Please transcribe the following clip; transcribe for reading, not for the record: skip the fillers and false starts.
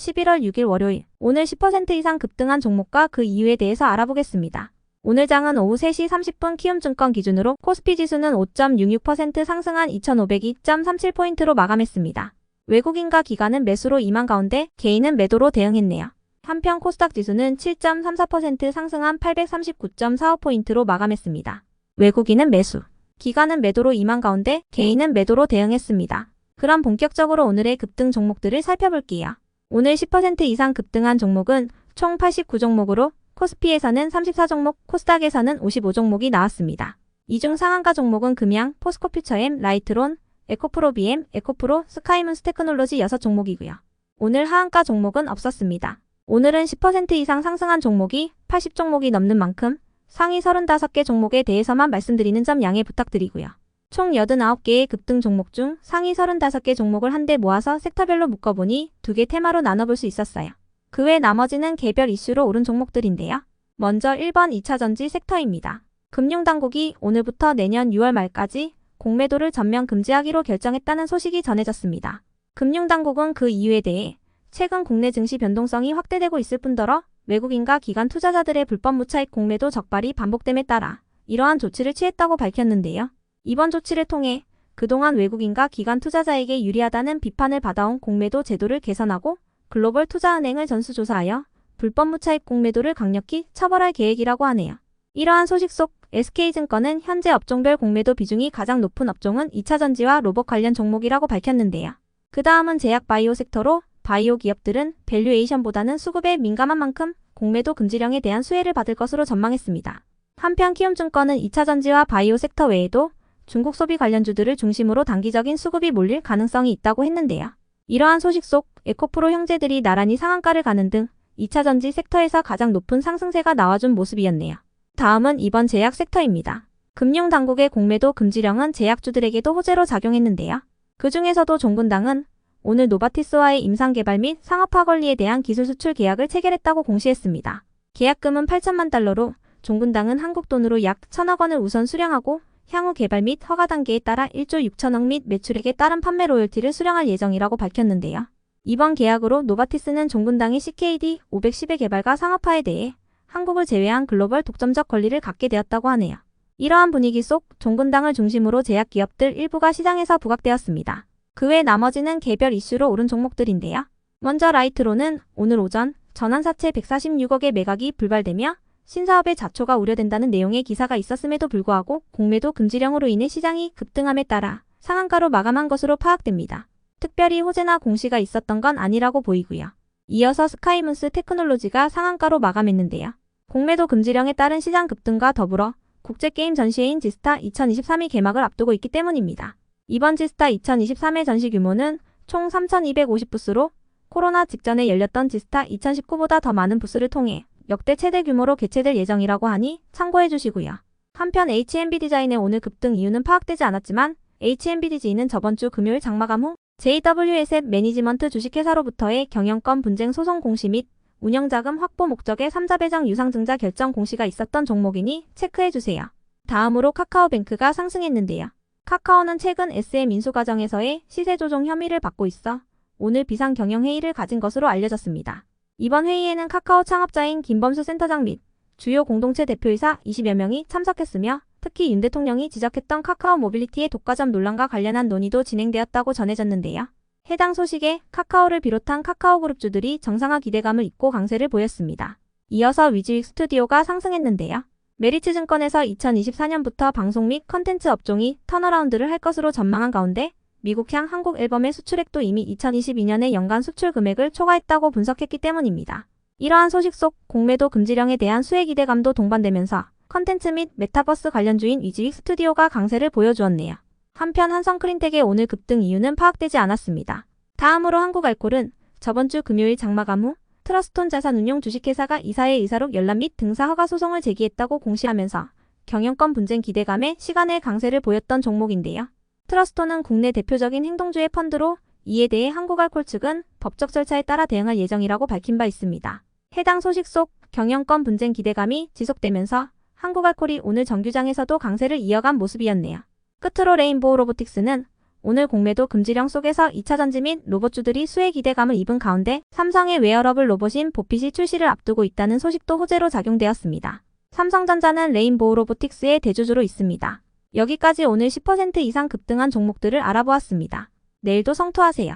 11월 6일 월요일, 오늘 10% 이상 급등한 종목과 그 이유에 대해서 알아보겠습니다. 오늘 장은 오후 3시 30분 키움증권 기준으로 코스피 지수는 5.66% 상승한 2502.37포인트로 마감했습니다. 외국인과 기관은 매수로 임한 가운데 개인은 매도로 대응했네요. 한편 코스닥 지수는 7.34% 상승한 839.45포인트로 마감했습니다. 외국인은 매수, 기관은 매도로 임한 가운데 개인은 매도로 대응했습니다. 그럼 본격적으로 오늘의 급등 종목들을 살펴볼게요. 오늘 10% 이상 급등한 종목은 총 89종목으로 코스피에서는 34종목, 코스닥에서는 55종목이 나왔습니다. 이 중 상한가 종목은 금양, 포스코퓨처엠, 라이트론, 에코프로 BM, 에코프로, 스카이문스테크놀로지 6종목이고요. 오늘 하한가 종목은 없었습니다. 오늘은 10% 이상 상승한 종목이 80종목이 넘는 만큼 상위 35개 종목에 대해서만 말씀드리는 점 양해 부탁드리고요. 총 89개의 급등 종목 중 상위 35개 종목을 한데 모아서 섹터별로 묶어보니 2개 테마로 나눠볼 수 있었어요. 그 외 나머지는 개별 이슈로 오른 종목들인데요. 먼저 1번 2차전지 섹터입니다. 금융당국이 오늘부터 내년 6월 말까지 공매도를 전면 금지하기로 결정했다는 소식이 전해졌습니다. 금융당국은 그 이유에 대해 최근 국내 증시 변동성이 확대되고 있을 뿐더러 외국인과 기관 투자자들의 불법 무차익 공매도 적발이 반복됨에 따라 이러한 조치를 취했다고 밝혔는데요. 이번 조치를 통해 그동안 외국인과 기관 투자자에게 유리하다는 비판을 받아온 공매도 제도를 개선하고 글로벌 투자은행을 전수조사하여 불법 무차익 공매도를 강력히 처벌할 계획이라고 하네요. 이러한 소식 속 SK증권은 현재 업종별 공매도 비중이 가장 높은 업종은 2차전지와 로봇 관련 종목이라고 밝혔는데요. 그 다음은 제약 바이오 섹터로 바이오 기업들은 밸류에이션보다는 수급에 민감한 만큼 공매도 금지령에 대한 수혜를 받을 것으로 전망했습니다. 한편 키움증권은 2차전지와 바이오 섹터 외에도 중국 소비 관련주들을 중심으로 단기적인 수급이 몰릴 가능성이 있다고 했는데요. 이러한 소식 속 에코프로 형제들이 나란히 상한가를 가는 등 2차전지 섹터에서 가장 높은 상승세가 나와준 모습이었네요. 다음은 이번 제약 섹터입니다. 금융당국의 공매도 금지령은 제약주들에게도 호재로 작용했는데요. 그 중에서도 종근당은 오늘 노바티스와의 임상개발 및 상업화 권리에 대한 기술 수출 계약을 체결했다고 공시했습니다. 계약금은 8천만 달러로 종근당은 한국 돈으로 약 1,000억 원을 우선 수령하고 향후 개발 및 허가 단계에 따라 1조 6천억 및 매출액에 따른 판매 로열티를 수령할 예정이라고 밝혔는데요. 이번 계약으로 노바티스는 종근당의 CKD510의 개발과 상업화에 대해 한국을 제외한 글로벌 독점적 권리를 갖게 되었다고 하네요. 이러한 분위기 속 종근당을 중심으로 제약기업들 일부가 시장에서 부각되었습니다. 그 외 나머지는 개별 이슈로 오른 종목들인데요. 먼저 라이트론은 오늘 오전 전환사채 146억의 매각이 불발되며 신사업의 자초가 우려된다는 내용의 기사가 있었음에도 불구하고 공매도 금지령으로 인해 시장이 급등함에 따라 상한가로 마감한 것으로 파악됩니다. 특별히 호재나 공시가 있었던 건 아니라고 보이고요. 이어서 스카이문스 테크놀로지가 상한가로 마감했는데요. 공매도 금지령에 따른 시장 급등과 더불어 국제게임 전시회인 지스타 2023이 개막을 앞두고 있기 때문입니다. 이번 지스타 2023의 전시 규모는 총 3,250부스로 코로나 직전에 열렸던 지스타 2019보다 더 많은 부스를 통해 역대 최대 규모로 개최될 예정이라고 하니 참고해 주시고요. 한편 HMB디자인의 오늘 급등 이유는 파악되지 않았지만 HMBDG는 저번 주 금요일 장마감 후 JW에셋 매니지먼트 주식회사로부터의 경영권 분쟁 소송 공시 및 운영자금 확보 목적의 3자 배정 유상증자 결정 공시가 있었던 종목이니 체크해 주세요. 다음으로 카카오뱅크가 상승했는데요. 카카오는 최근 SM 인수 과정에서의 시세 조종 혐의를 받고 있어 오늘 비상경영회의를 가진 것으로 알려졌습니다. 이번 회의에는 카카오 창업자인 김범수 센터장 및 주요 공동체 대표이사 20여 명이 참석했으며 특히 윤 대통령이 지적했던 카카오 모빌리티의 독과점 논란과 관련한 논의도 진행되었다고 전해졌는데요. 해당 소식에 카카오를 비롯한 카카오그룹주들이 정상화 기대감을 잊고 강세를 보였습니다. 이어서 위즈윅 스튜디오가 상승했는데요. 메리츠증권에서 2024년부터 방송 및 컨텐츠 업종이 턴어라운드를 할 것으로 전망한 가운데 미국향 한국 앨범의 수출액도 이미 2022년의 연간 수출 금액을 초과했다고 분석했기 때문입니다. 이러한 소식 속 공매도 금지령에 대한 수혜 기대감도 동반되면서 컨텐츠 및 메타버스 관련주인 위즈윅 스튜디오가 강세를 보여주었네요. 한편 한성크린텍의 오늘 급등 이유는 파악되지 않았습니다. 다음으로 한국알콜은 저번 주 금요일 장마감 후 트러스톤 자산운용 주식회사가 이사의 의사록 열람 및 등사 허가 소송을 제기했다고 공시하면서 경영권 분쟁 기대감에 시간의 강세를 보였던 종목인데요. 트러스톤은 국내 대표적인 행동주의 펀드로 이에 대해 한국알콜 측은 법적 절차에 따라 대응할 예정이라고 밝힌 바 있습니다. 해당 소식 속 경영권 분쟁 기대감이 지속되면서 한국알콜이 오늘 정규장에서도 강세를 이어간 모습이었네요. 끝으로 레인보우 로보틱스는 오늘 공매도 금지령 속에서 2차전지 및 로봇주들이 수혜 기대감을 입은 가운데 삼성의 웨어러블 로봇인 보핏이 출시를 앞두고 있다는 소식도 호재로 작용되었습니다. 삼성전자는 레인보우 로보틱스의 대주주로 있습니다. 여기까지 오늘 10% 이상 급등한 종목들을 알아보았습니다. 내일도 성투하세요.